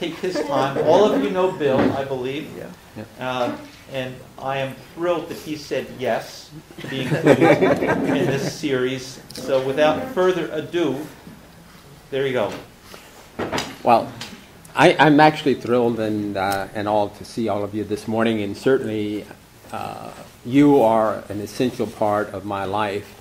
take his time. All of you know Bill, I believe. Yeah. And I am thrilled that he said yes to be included in this series. So without further ado, there you go. Well, I'm actually thrilled and all to see all of you this morning, and certainly you are an essential part of my life,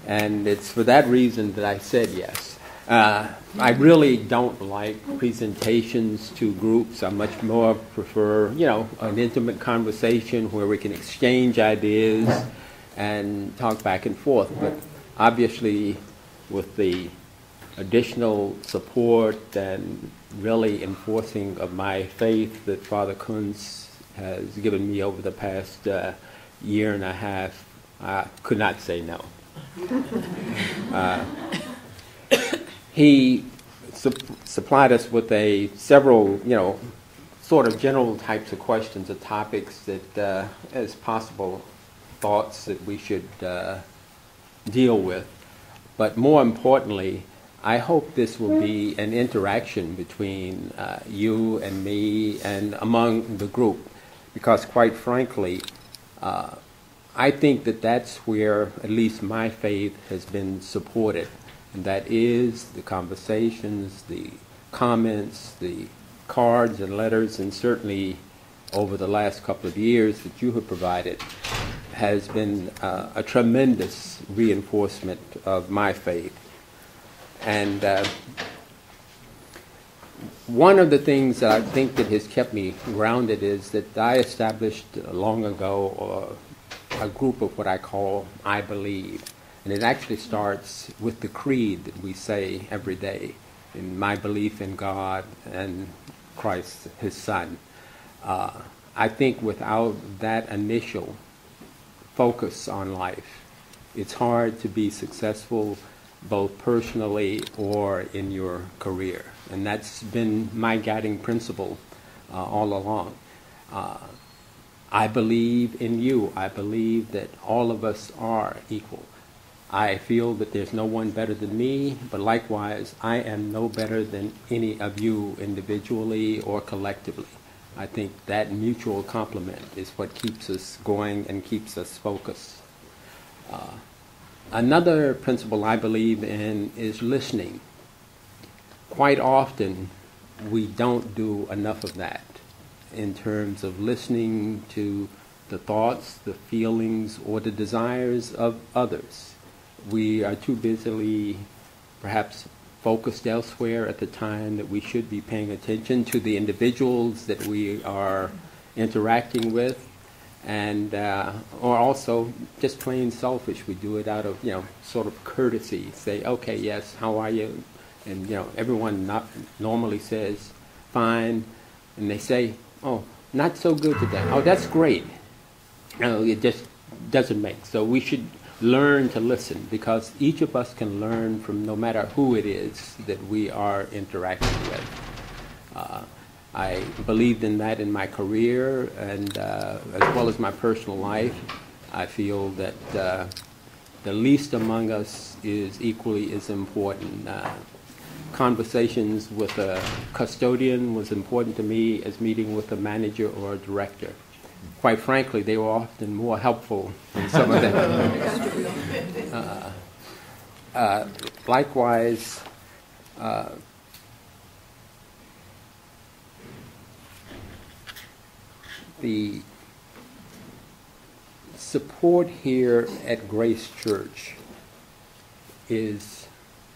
and it's for that reason that I said yes. I really don't like presentations to groups. I much more prefer, an intimate conversation where we can exchange ideas and talk back and forth. But obviously, with the additional support and really enforcing of my faith that Father Kunz has given me over the past year and a half, I could not say no. He supplied us with several, sort of general types of questions or topics that, as possible thoughts that we should deal with. But more importantly, I hope this will be an interaction between you and me and among the group, because quite frankly, I think that that's where at least my faith has been supported. And that is the conversations, the comments, the cards and letters, and certainly over the last couple of years that you have provided has been a tremendous reinforcement of my faith. And one of the things that I think that has kept me grounded is that I established long ago a group of what I call I Believe. And it actually starts with the creed that we say every day, in my belief in God and Christ, his Son. I think without that initial focus on life, it's hard to be successful both personally or in your career. And that's been my guiding principle all along. I believe in you. I believe that all of us are equal. I feel that there's no one better than me, but likewise, I am no better than any of you individually or collectively. I think that mutual complement is what keeps us going and keeps us focused. Another principle I believe in is listening. Quite often, we don't do enough of that in terms of listening to the thoughts, the feelings, or the desires of others. We are too busily, perhaps, focused elsewhere at the time that we should be paying attention to the individuals that we are interacting with, and or also just plain selfish. We do it out of sort of courtesy. Say, okay, yes, how are you? And everyone not normally says fine, and they say, oh, not so good today. Oh, that's great. It just doesn't make. So we should learn to listen, because each of us can learn from no matter who it is that we are interacting with. I believed in that in my career and as well as my personal life. I feel that the least among us is equally as important. Conversations with a custodian was important to me as meeting with a manager or a director. Quite frankly, they were often more helpful than some of them. Likewise, the support here at Grace Church is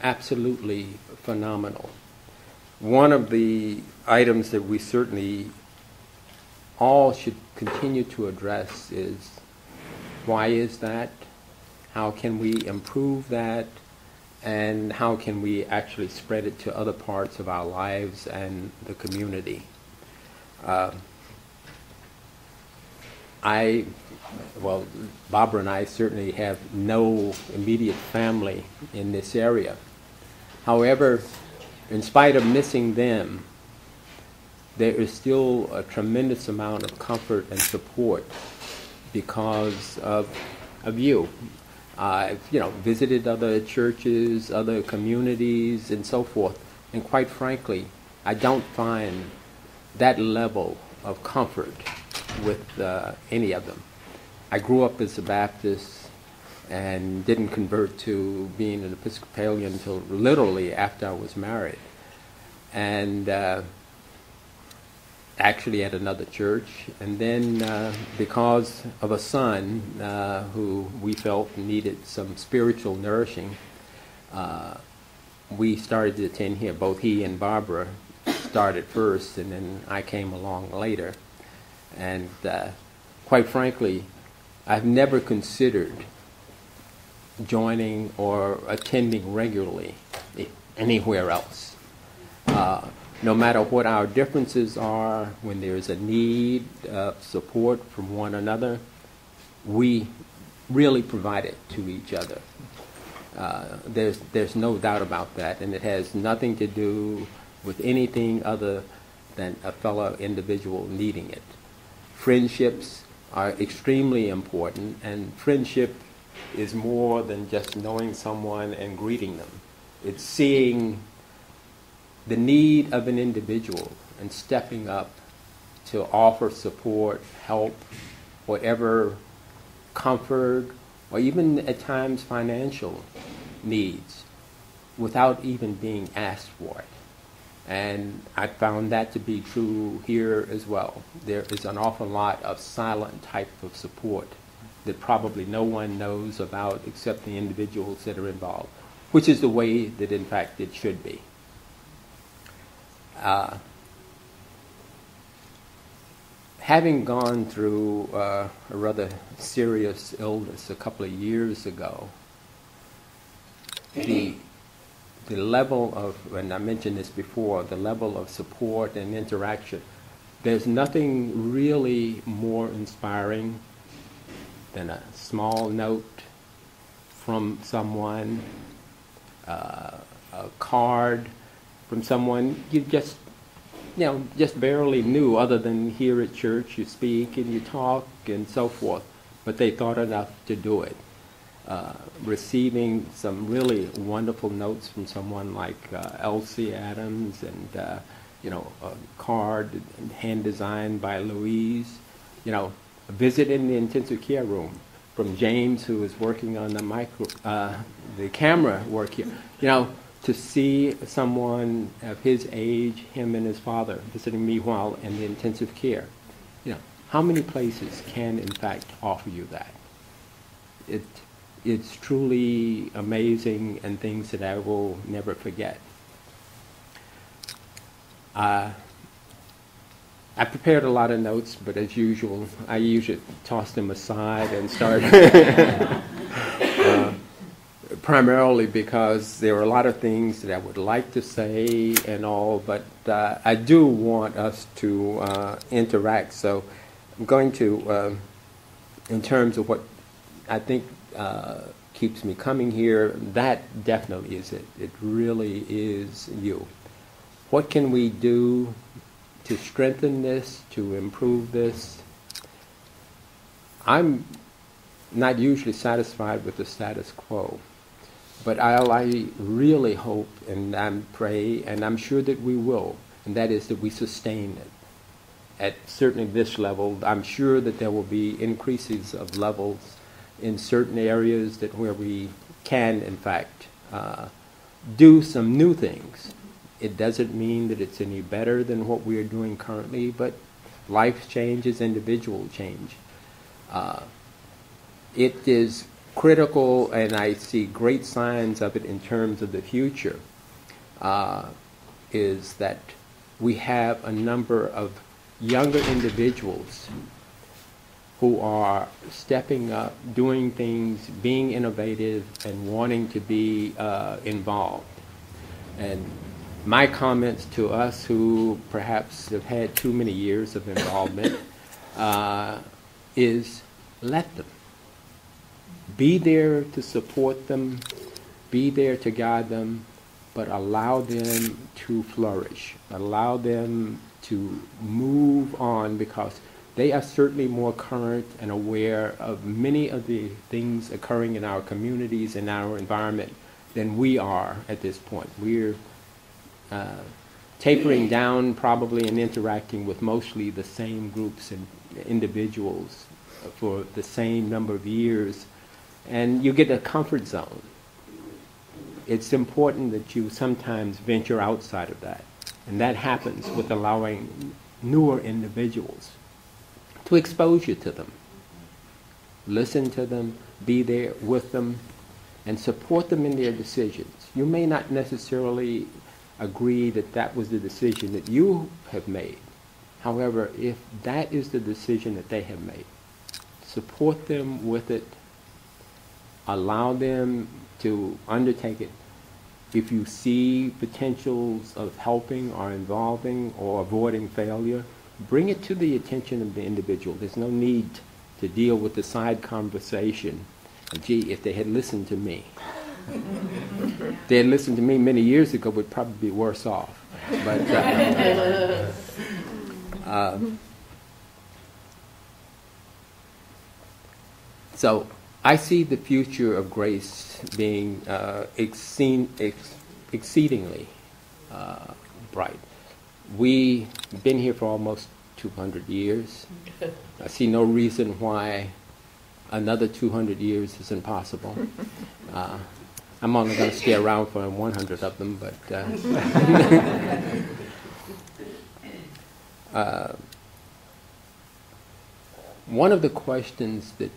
absolutely phenomenal. One of the items that we certainly all should continue to address is, why is that? How can we improve that? And how can we actually spread it to other parts of our lives and the community? Barbara and I certainly have no immediate family in this area. However, in spite of missing them, there is still a tremendous amount of comfort and support because of you. I've visited other churches, other communities, and so forth. And quite frankly, I don't find that level of comfort with any of them. I grew up as a Baptist and didn't convert to being an Episcopalian until literally after I was married. And actually at another church. And then because of a son who we felt needed some spiritual nourishing, we started to attend here. Both he and Barbara started first, and then I came along later. And quite frankly, I've never considered joining or attending regularly anywhere else. No matter what our differences are, when there's a need of support from one another, we really provide it to each other. There's no doubt about that, and it has nothing to do with anything other than a fellow individual needing it. Friendships are extremely important, and friendship is more than just knowing someone and greeting them. It's seeing the need of an individual and stepping up to offer support, help, whatever comfort, or even at times financial needs, without even being asked for it. And I found that to be true here as well. There is an awful lot of silent type of support that probably no one knows about except the individuals that are involved, which is the way that in fact it should be. Having gone through a rather serious illness a couple of years ago, the level of, and I mentioned this before, the level of support and interaction, there's nothing really more inspiring than a small note from someone, a card from someone you just barely knew, other than here at church you speak and you talk and so forth, but they thought enough to do it. Receiving some really wonderful notes from someone like Elsie Adams, and a card hand designed by Louise. A visit in the intensive care room from James, who is working on the camera work here. To see someone of his age, him and his father, visiting me while in the intensive care. How many places can in fact offer you that? It's truly amazing, and things that I will never forget. I prepared a lot of notes, but as usual, I usually toss them aside and start primarily because there are a lot of things that I would like to say and all, but I do want us to interact. So I'm going to, in terms of what I think keeps me coming here, that definitely is it. It really is you. What can we do to strengthen this, to improve this? I'm not usually satisfied with the status quo, but I really hope and I pray, and I'm sure that we will, and that is that we sustain it. At certainly this level, I'm sure that there will be increases of levels in certain areas that where we can, in fact, do some new things. It doesn't mean that it's any better than what we are doing currently, but life changes, individual change. It is critical, and I see great signs of it in terms of the future, is that we have a number of younger individuals who are stepping up, doing things, being innovative, and wanting to be involved. And my comments to us who perhaps have had too many years of involvement is let them. Be there to support them, be there to guide them, but allow them to flourish. Allow them to move on, because they are certainly more current and aware of many of the things occurring in our communities and our environment than we are at this point. We're tapering down probably and interacting with mostly the same groups and individuals for the same number of years, and you get a comfort zone. It's important that you sometimes venture outside of that, and that happens with allowing newer individuals to expose you to them. Listen to them, be there with them, and support them in their decisions. You may not necessarily agree that that was the decision that you have made. However, if that is the decision that they have made, support them with it, allow them to undertake it. If you see potentials of helping or involving or avoiding failure, bring it to the attention of the individual. There's no need to deal with the side conversation. Gee, if they had listened to me. If they had listened to me many years ago, would probably be worse off. But so I see the future of grace being exceedingly bright. We've been here for almost 200 years. I see no reason why another 200 years is impossible. I'm only going to stay around for 100 of them, but one of the questions that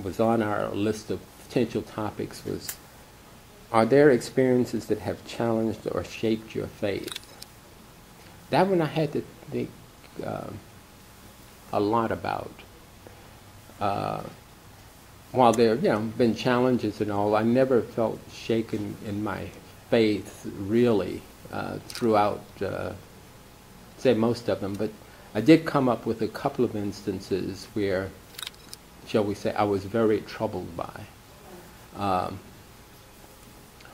was on our list of potential topics was, are there experiences that have challenged or shaped your faith? That one I had to think a lot about. While there have been challenges and all, I never felt shaken in my faith really throughout, say most of them, but I did come up with a couple of instances where, shall we say, I was very troubled by.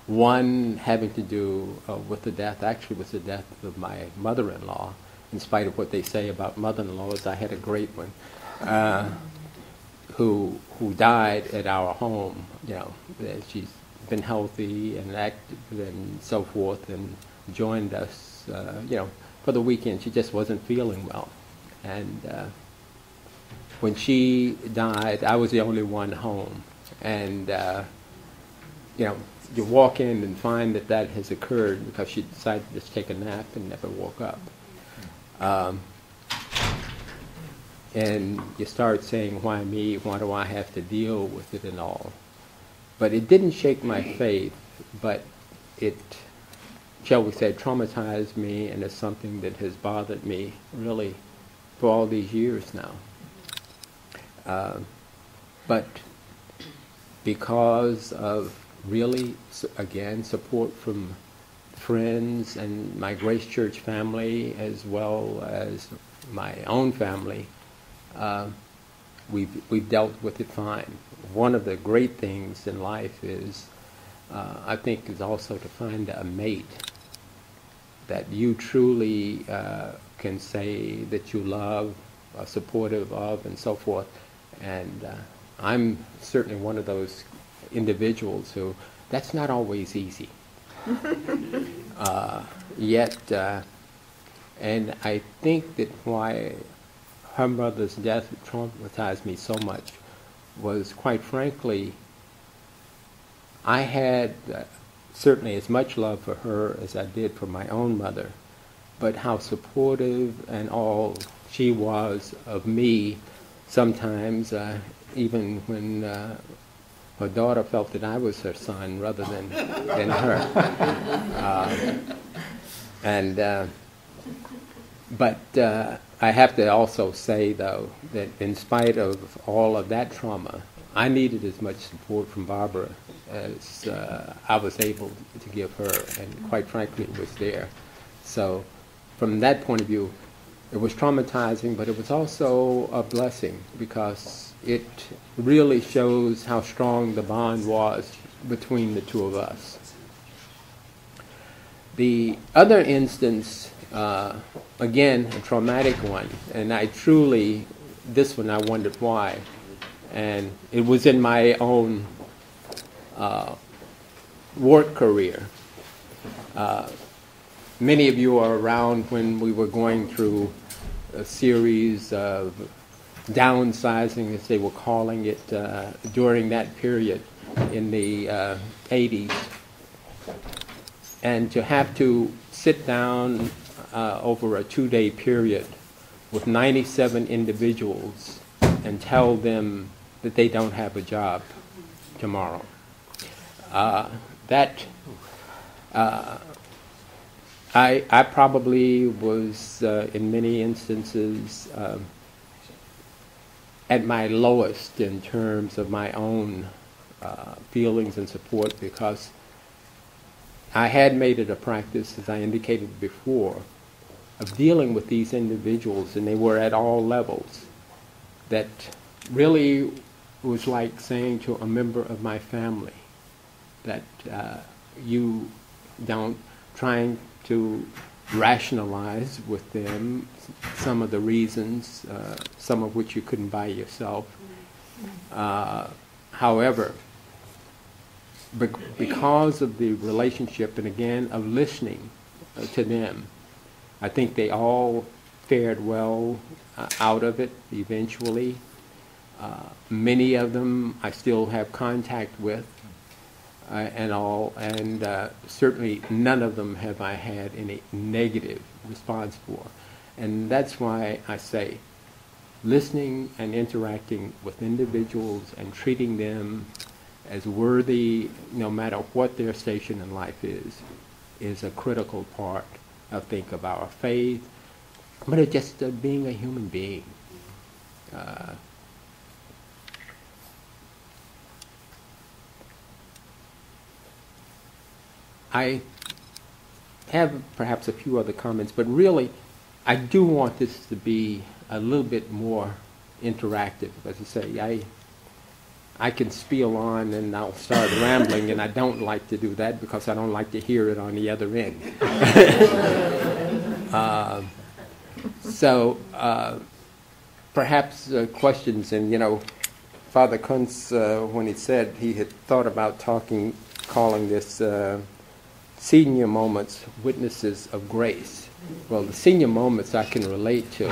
One having to do with the death, actually was the death of my mother-in-law. In spite of what they say about mother-in-laws, I had a great one, who died at our home. She's been healthy and active and so forth, and joined us, for the weekend. She just wasn't feeling well. And when she died, I was the only one home. And, you walk in and find that that has occurred because she decided to just take a nap and never woke up. And you start saying, why me? Why do I have to deal with it and all? But it didn't shake my faith, but it, shall we say, traumatized me, and it's something that has bothered me really for all these years now. But because of really, again, support from friends and my Grace Church family, as well as my own family, we've dealt with it fine. One of the great things in life is, I think, is also to find a mate that you truly can say that you love, are supportive of, and so forth. And I'm certainly one of those individuals who, that's not always easy. And I think that why her mother's death traumatized me so much was, quite frankly, I had certainly as much love for her as I did for my own mother, but how supportive and all she was of me sometimes, even when her daughter felt that I was her son rather than her. But I have to also say, though, that in spite of all of that trauma, I needed as much support from Barbara as I was able to give her, and quite frankly, it was there. So from that point of view, it was traumatizing, but it was also a blessing, because it really shows how strong the bond was between the two of us. The other instance, again, a traumatic one, and this one I wondered why, and it was in my own work career. many of you are around when we were going through a series of downsizing, as they were calling it, during that period in the 80s. And to have to sit down over a 2-day period with 97 individuals and tell them that they don't have a job tomorrow. I probably was, in many instances, at my lowest in terms of my own feelings and support, because I had made it a practice, as I indicated before, of dealing with these individuals, and they were at all levels, that really was like saying to a member of my family that you don't, trying to rationalize with them some of the reasons, some of which you couldn't buy yourself. However, because of the relationship, and again, of listening to them, I think they all fared well out of it eventually. Many of them I still have contact with and all, and certainly none of them have I had any negative response for. And that's why I say listening and interacting with individuals and treating them as worthy, no matter what their station in life is a critical part, I think, of our faith, but it's just being a human being. I have perhaps a few other comments, but really I do want this to be a little bit more interactive. As I say, I can spiel on and I'll start rambling, and I don't like to do that because I don't like to hear it on the other end. Perhaps questions, and Father Kuntz, when he said he had thought about calling this senior moments witnesses of grace. Well, the senior moments I can relate to.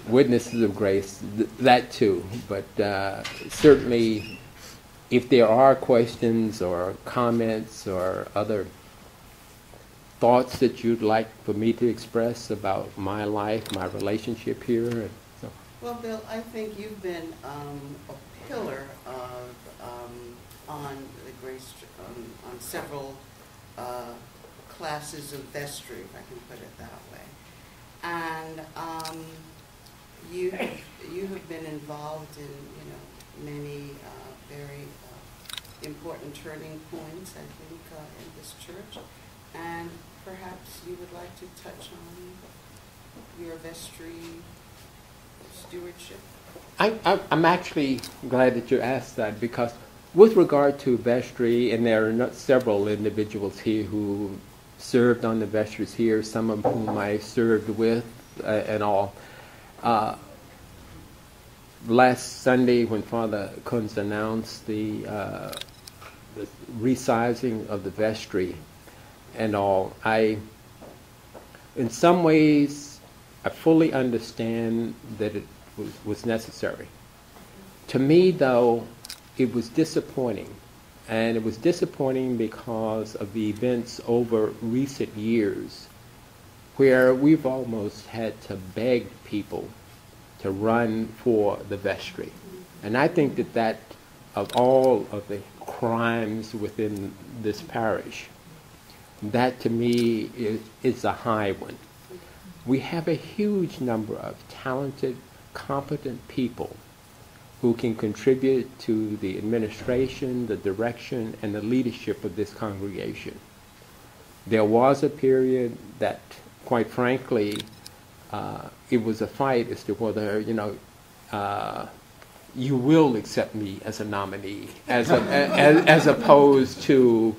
Witnesses of grace, that too. But certainly, if there are questions or comments or other thoughts that you'd like for me to express about my life, my relationship here. Well, Bill, I think you've been a pillar of on the Grace on several classes of vestry, if I can put it that way, and you have been involved in many very important turning points, I think, in this church, and perhaps you would like to touch on your vestry stewardship. I'm actually glad that you asked that, because with regard to vestry, and there are several individuals here who served on the vestries here, some of whom I served with and all. Last Sunday, when Father Kuntz announced the resizing of the vestry and all, in some ways, I fully understand that it was necessary. To me, though, it was disappointing. And it was disappointing because of the events over recent years where we've almost had to beg people to run for the vestry. And I think that of all of the crimes within this parish, that to me is a high one. We have a huge number of talented, competent people who can contribute to the administration, the direction, and the leadership of this congregation. There was a period that, quite frankly, it was a fight as to whether, you will accept me as a nominee, as opposed to,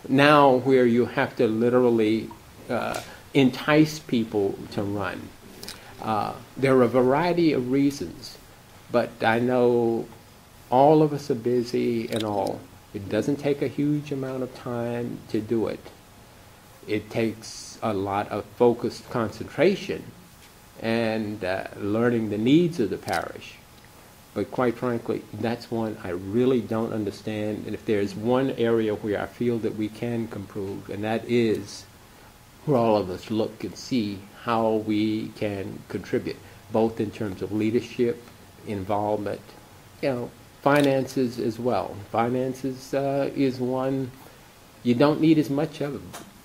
now where you have to literally entice people to run. There are a variety of reasons, but I know all of us are busy and all. It doesn't take a huge amount of time to do it. It takes a lot of focused concentration and learning the needs of the parish. But quite frankly, that's one I really don't understand. And if there's one area where I feel that we can improve, and that is where all of us look and see how we can contribute, both in terms of leadership, involvement, finances as well. Finances is one you don't need as much of,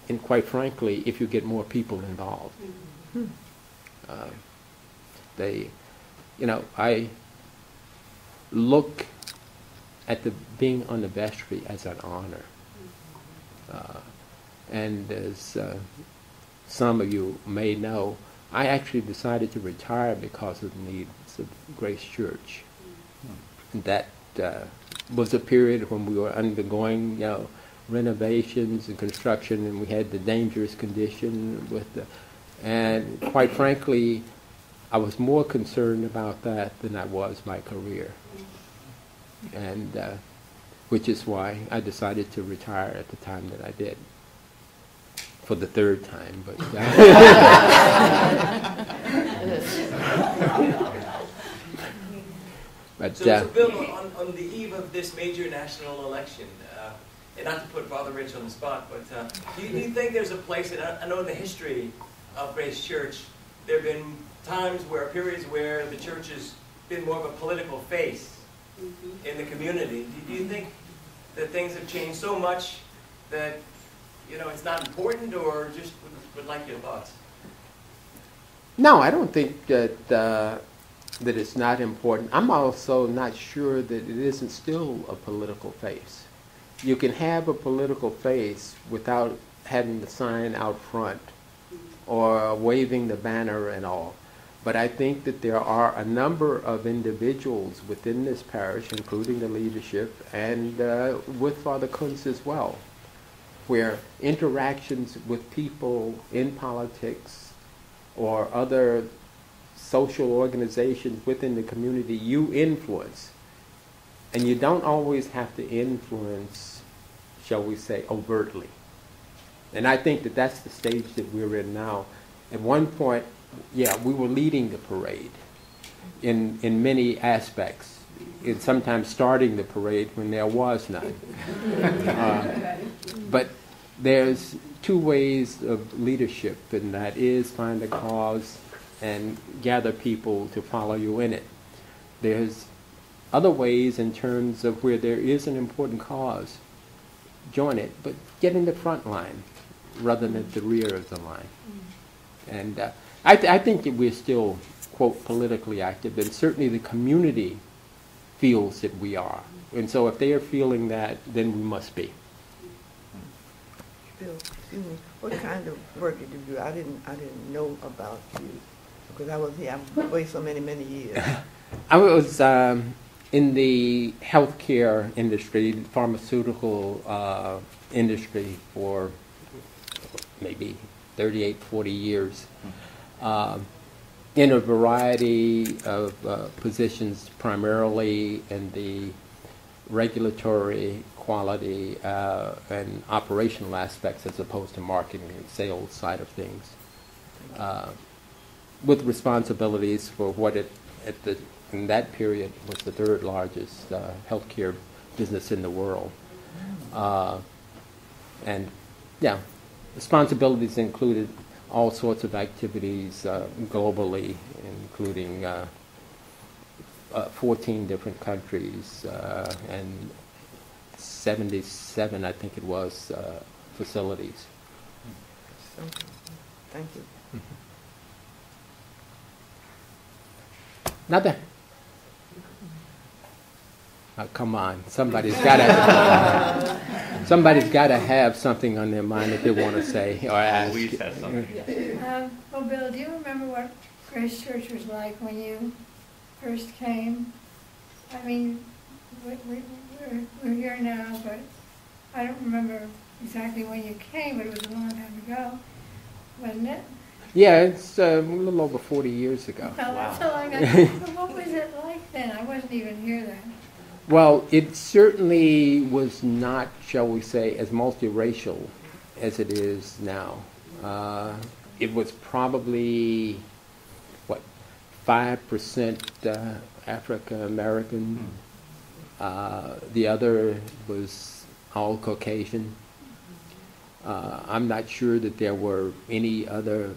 and quite frankly, if you get more people involved. I look at being on the vestry as an honor. And as some of you may know, I actually decided to retire because of the needs of Grace Church. And that was a period when we were undergoing, renovations and construction, and we had the dangerous condition and quite frankly, I was more concerned about that than I was my career. And which is why I decided to retire at the time that I did. For the third time, but so Bill, on the eve of this major national election, and not to put Father Rich on the spot, but do you think there's a place, and I know in the history of Grace Church, there have been periods where the church has been more of a political face in the community. Do you think that things have changed so much that it's not important, or just would like your thoughts? No, I don't think that it's not important. I'm also not sure that it isn't still a political face. You can have a political face without having the sign out front or waving the banner and all. But I think that there are a number of individuals within this parish, including the leadership, and with Father Kuntz as well, where interactions with people in politics or other social organizations within the community you influence. And you don't always have to influence, shall we say, overtly. And I think that that's the stage that we're in now. At one point, we were leading the parade in many aspects, and sometimes starting the parade when there was none. But there's two ways of leadership, and that is find a cause and gather people to follow you in it. There's other ways in terms of where there is an important cause, join it, but get in the front line rather than at the rear of the line. And I think that we're still, quote, politically active, and certainly the community feels that we are. And so if they are feeling that, then we must be. Bill, excuse me, what kind of work did you do? I didn't know about you because I was here. I've waited so many years. I was in the healthcare industry, pharmaceutical industry for maybe 38, 40 years, in a variety of positions, primarily in the regulatory, quality, and operational aspects as opposed to marketing and sales side of things, with responsibilities for what in that period was the third largest healthcare business in the world. And responsibilities included all sorts of activities globally, including 14 different countries and 77, I think it was, facilities. Thank you. Not bad. Come on, somebody's got to have something on their mind that they want to say or ask. Louise has something. Well, Bill, do you remember what Grace Church was like when you first came? I mean, we're here now, but I don't remember exactly when you came, but it was a long time ago, wasn't it? Yeah, it's a little over 40 years ago. Well, that's so long ago. But what was it like then? I wasn't even here then. Well, it certainly was not, shall we say, as multiracial as it is now. It was probably, what, 5% African American. The other was all Caucasian. I'm not sure that there were any other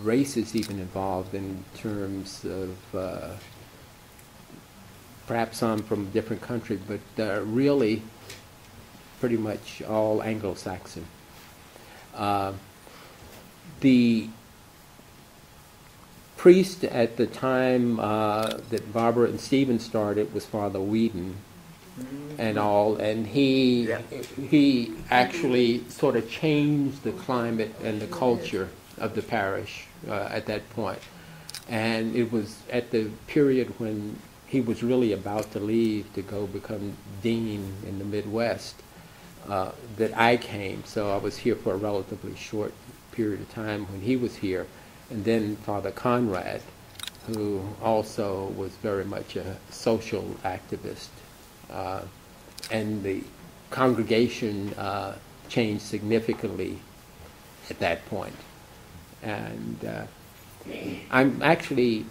races even involved in terms of perhaps some from a different country, but really pretty much all Anglo-Saxon. The priest at the time that Barbara and Stephen started was Father Whedon and all, and he actually sort of changed the climate and the culture of the parish at that point. And it was at the period when he was really about to leave to go become dean in the Midwest that I came. So I was here for a relatively short period of time when he was here. And then Father Conrad, who also was very much a social activist. And the congregation changed significantly at that point. And I'm actually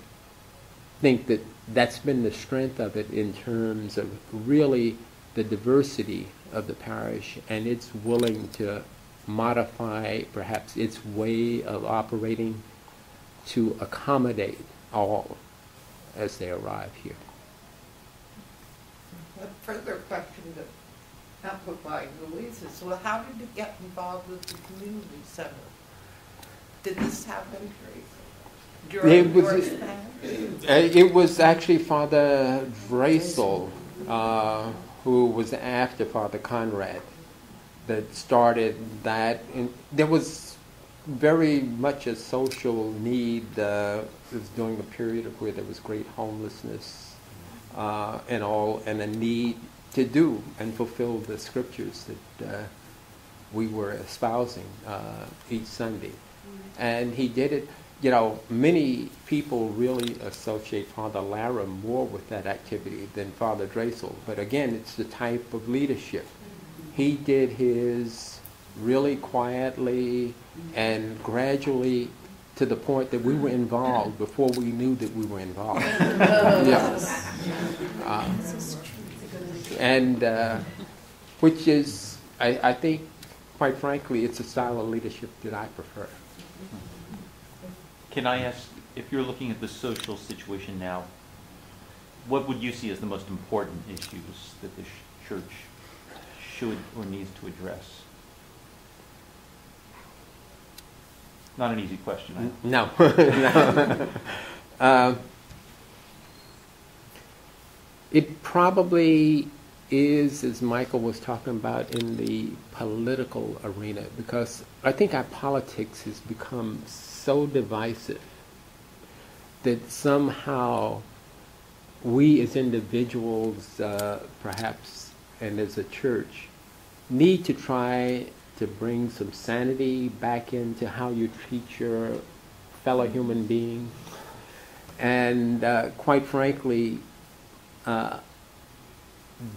think that that's been the strength of it in terms of really the diversity of the parish, and it's willing to modify perhaps its way of operating to accommodate all as they arrive here. A further question that not put by Louise is, well, how did you get involved with the community center? Did this happen during your span? It was actually Father Dreisel, who was after Father Conrad, that started that. And there was very much a social need. It was during a period of where there was great homelessness and all, and a need to do and fulfill the scriptures that we were espousing each Sunday. And he did it. You know, many people really associate Father Lara more with that activity than Father Dreisel. But again, it's the type of leadership. He did his really quietly and gradually to the point that we were involved before we knew that we were involved. Yes. Which is, I think, quite frankly, it's a style of leadership that I prefer. Can I ask, if you're looking at the social situation now, what would you see as the most important issues that the church should or needs to address? Not an easy question. No. It probably is, as Michael was talking about, in the political arena, because I think our politics has become so divisive that somehow we as individuals, perhaps, and as a church, need to try to bring some sanity back into how you treat your fellow human being. And quite frankly,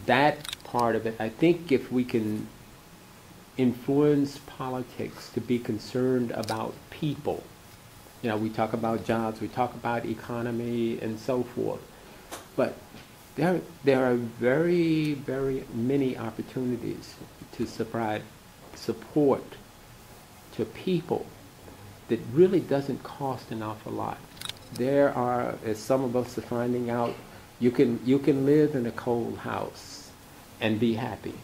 that part of it, I think if we can influence politics to be concerned about people, you know, we talk about jobs, we talk about economy and so forth, but there are very, very many opportunities to provide support to people that really doesn't cost an awful lot. There are, as some of us are finding out, you can live in a cold house and be happy.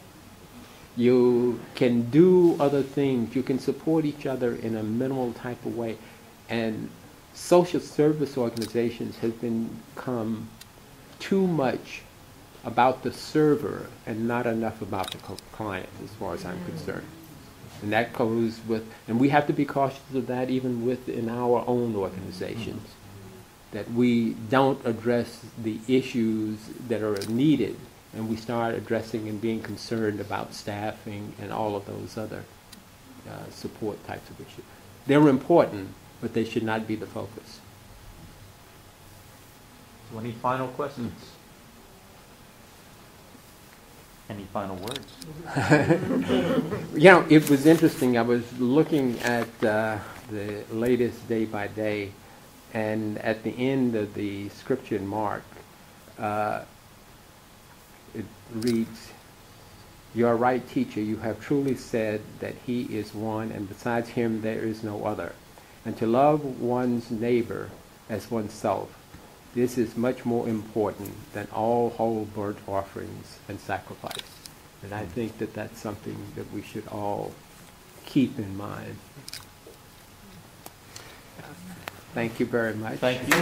You can do other things. You can support each other in a minimal type of way. And social service organizations have become too much about the server and not enough about the client, as far as I'm concerned. And that goes with, and we have to be cautious of that even within our own organizations, that we don't address the issues that are needed, and we start addressing and being concerned about staffing and all of those other support types of issues. They're important, but they should not be the focus. So any final questions? Any final words? You know, it was interesting. I was looking at the latest day by day, and at the end of the scripture in Mark, it reads, "You are right, teacher. You have truly said that he is one, and besides him there is no other. And to love one's neighbor as oneself, this is much more important than all whole burnt offerings and sacrifice." And I think that that's something that we should all keep in mind. Thank you very much. Thank you.